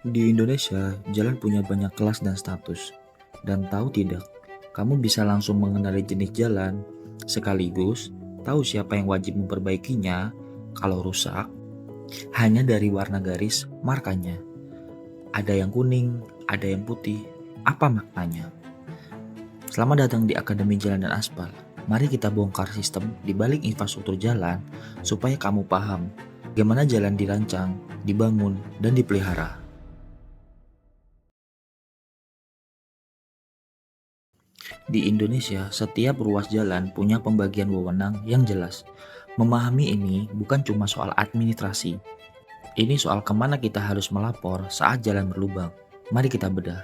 Di Indonesia, jalan punya banyak kelas dan status. Dan tahu tidak, kamu bisa langsung mengenali jenis jalan, sekaligus tahu siapa yang wajib memperbaikinya kalau rusak, hanya dari warna garis markanya. Ada yang kuning, ada yang putih. Apa maknanya? Selamat datang di Akademi Jalan dan Aspal. Mari kita bongkar sistem di balik infrastruktur jalan supaya kamu paham bagaimana jalan dirancang, dibangun, dan dipelihara. Di Indonesia, setiap ruas jalan punya pembagian wewenang yang jelas. Memahami ini bukan cuma soal administrasi. Ini soal kemana kita harus melapor saat jalan berlubang. Mari kita bedah.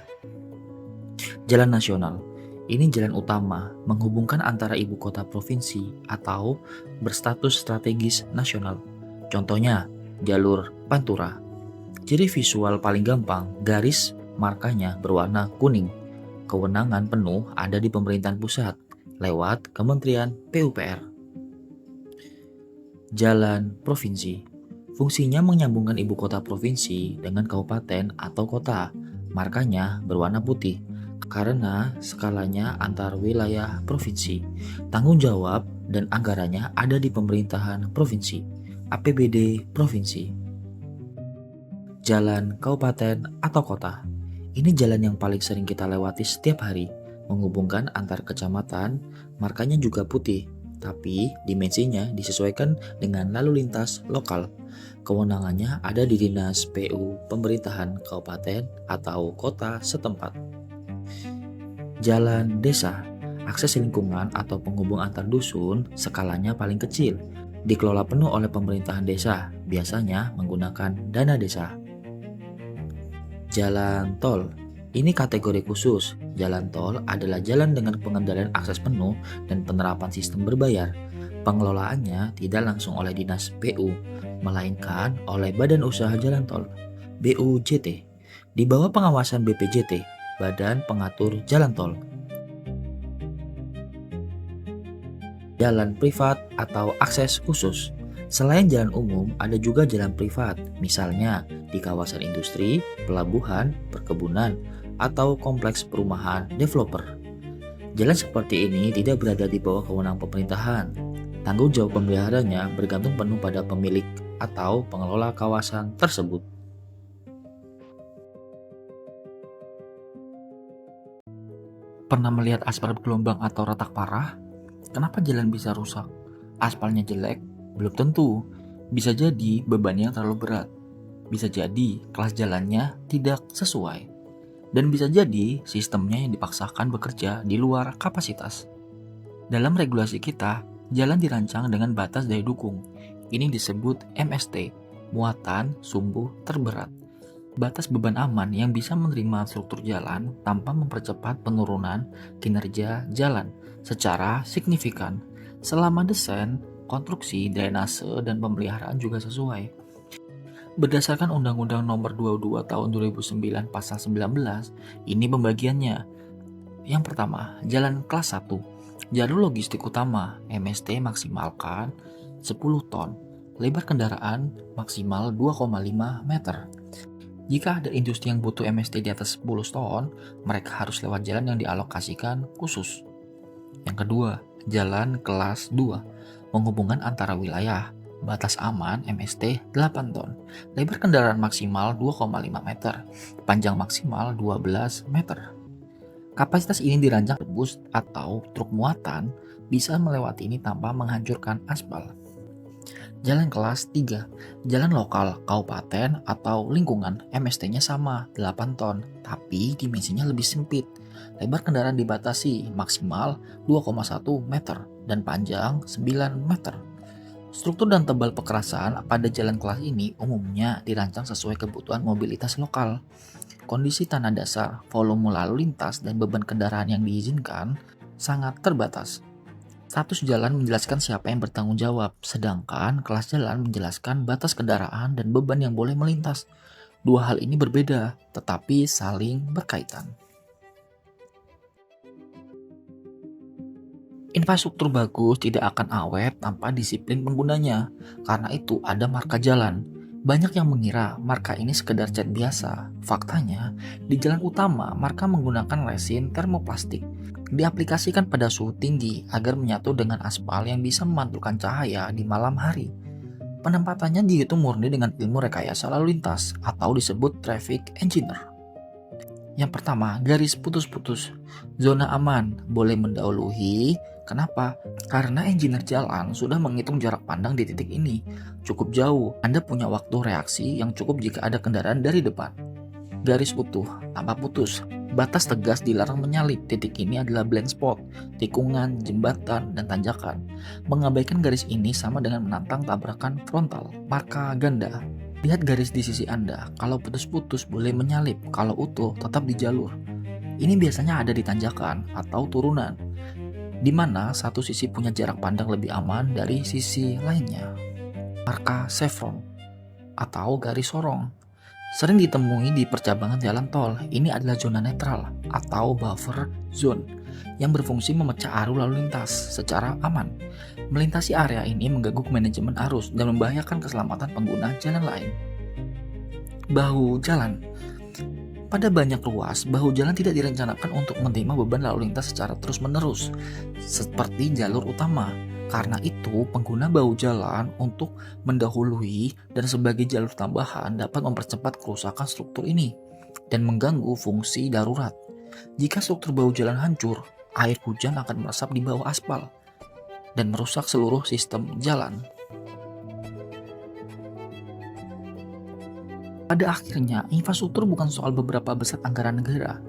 Jalan nasional. Ini jalan utama menghubungkan antara ibu kota provinsi atau berstatus strategis nasional. Contohnya, jalur Pantura. Ciri visual paling gampang, garis markanya berwarna kuning. Kewenangan penuh ada di pemerintahan pusat lewat Kementerian PUPR. Jalan provinsi. Fungsinya menyambungkan ibu kota provinsi dengan kabupaten atau kota. Markanya berwarna putih karena skalanya antar wilayah provinsi. Tanggung jawab dan anggarannya ada di pemerintahan provinsi, APBD provinsi. Jalan kabupaten atau kota. Ini jalan yang paling sering kita lewati setiap hari, menghubungkan antar kecamatan, markanya juga putih, tapi dimensinya disesuaikan dengan lalu lintas lokal. Kewenangannya ada di Dinas PU Pemerintahan Kabupaten atau Kota setempat. Jalan desa, akses lingkungan atau penghubung antar dusun, skalanya paling kecil, dikelola penuh oleh pemerintahan desa, biasanya menggunakan dana desa. Jalan tol, ini kategori khusus. Jalan tol adalah jalan dengan pengendalian akses penuh dan penerapan sistem berbayar. Pengelolaannya tidak langsung oleh Dinas PU, melainkan oleh Badan Usaha Jalan Tol, BUJT, di bawah pengawasan BPJT, Badan Pengatur Jalan Tol. Jalan privat atau akses khusus. Selain jalan umum, ada juga jalan privat, misalnya di kawasan industri, pelabuhan, perkebunan, atau kompleks perumahan developer. Jalan seperti ini tidak berada di bawah kewenangan pemerintahan. Tanggung jawab pemeliharanya bergantung penuh pada pemilik atau pengelola kawasan tersebut. Pernah melihat aspal bergelombang atau retak parah? Kenapa jalan bisa rusak? Aspalnya jelek? Belum tentu. Bisa jadi bebannya terlalu berat. Bisa jadi kelas jalannya tidak sesuai. Dan bisa jadi sistemnya yang dipaksakan bekerja di luar kapasitas. Dalam regulasi kita, jalan dirancang dengan batas daya dukung. Ini disebut MST, muatan sumbu terberat. Batas beban aman yang bisa menerima struktur jalan tanpa mempercepat penurunan kinerja jalan secara signifikan. Selama desain, konstruksi, drainase, dan pemeliharaan juga sesuai. Berdasarkan Undang-Undang Nomor 22 Tahun 2009 Pasal 19, ini pembagiannya. Yang pertama, jalan kelas 1. Jalur logistik utama, MST maksimalkan 10 ton. Lebar kendaraan maksimal 2,5 meter. Jika ada industri yang butuh MST di atas 10 ton, mereka harus lewat jalan yang dialokasikan khusus. Yang kedua, jalan kelas 2, menghubungkan antara wilayah. Batas aman MST 8 ton. Lebar kendaraan maksimal 2,5 meter. Panjang maksimal 12 meter. Kapasitas ini dirancang bus atau truk muatan bisa melewati ini tanpa menghancurkan aspal. Jalan kelas 3, jalan lokal, kabupaten, atau lingkungan, MST-nya sama, 8 ton, tapi dimensinya lebih sempit. Lebar kendaraan dibatasi maksimal 2,1 meter dan panjang 9 meter. Struktur dan tebal pekerasan pada jalan kelas ini umumnya dirancang sesuai kebutuhan mobilitas lokal. Kondisi tanah dasar, volume lalu lintas, dan beban kendaraan yang diizinkan sangat terbatas. Status jalan menjelaskan siapa yang bertanggung jawab, sedangkan kelas jalan menjelaskan batas kendaraan dan beban yang boleh melintas. Dua hal ini berbeda, tetapi saling berkaitan. Infrastruktur bagus tidak akan awet tanpa disiplin penggunanya, karena itu ada marka jalan. Banyak yang mengira marka ini sekedar cat biasa. Faktanya, di jalan utama marka menggunakan resin termoplastik. Diaplikasikan pada suhu tinggi agar menyatu dengan aspal yang bisa memantulkan cahaya di malam hari. Penempatannya dihitung murni dengan ilmu rekayasa lalu lintas atau disebut traffic engineer. Yang pertama, garis putus-putus. Zona aman, boleh mendahului. Kenapa? Karena engineer jalan sudah menghitung jarak pandang di titik ini. Cukup jauh, Anda punya waktu reaksi yang cukup jika ada kendaraan dari depan. Garis utuh, tanpa putus. Batas tegas dilarang menyalip. Titik ini adalah blind spot, tikungan, jembatan, dan tanjakan. Mengabaikan garis ini sama dengan menantang tabrakan frontal. Marka ganda. Lihat garis di sisi Anda. Kalau putus-putus boleh menyalip, kalau utuh tetap di jalur. Ini biasanya ada di tanjakan atau turunan, di mana satu sisi punya jarak pandang lebih aman dari sisi lainnya. Marka chevron atau garis sorong sering ditemui di percabangan jalan tol. Ini adalah zona netral atau buffer zone yang berfungsi memecah arus lalu lintas secara aman. Melintasi area ini mengganggu manajemen arus dan membahayakan keselamatan pengguna jalan lain. Bahu jalan. Pada banyak ruas, bahu jalan tidak direncanakan untuk menerima beban lalu lintas secara terus-menerus, seperti jalur utama. Karena itu, pengguna bahu jalan untuk mendahului dan sebagai jalur tambahan dapat mempercepat kerusakan struktur ini dan mengganggu fungsi darurat. Jika struktur bahu jalan hancur, air hujan akan meresap di bawah aspal dan merusak seluruh sistem jalan. Pada akhirnya, infrastruktur bukan soal beberapa besar anggaran negara,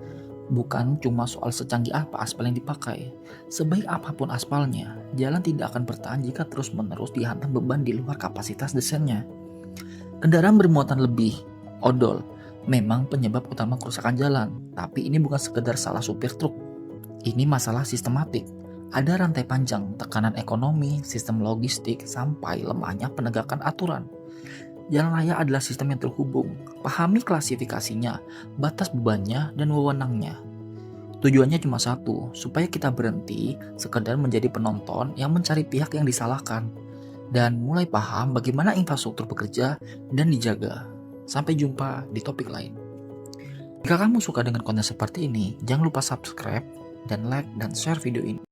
bukan cuma soal secanggih apa aspal yang dipakai. Sebaik apapun aspalnya, jalan tidak akan bertahan jika terus-menerus dihantam beban di luar kapasitas desainnya. Kendaraan bermuatan lebih, odol, memang penyebab utama kerusakan jalan, tapi ini bukan sekedar salah supir truk. Ini masalah sistematik. Ada rantai panjang, tekanan ekonomi, sistem logistik, sampai lemahnya penegakan aturan. Jalan raya adalah sistem yang terhubung. Pahami klasifikasinya, batas bebannya, dan wewenangnya. Tujuannya cuma satu, supaya kita berhenti sekedar menjadi penonton yang mencari pihak yang disalahkan dan mulai paham bagaimana infrastruktur bekerja dan dijaga. Sampai jumpa di topik lain. Jika kamu suka dengan konten seperti ini, jangan lupa subscribe dan like dan share video ini.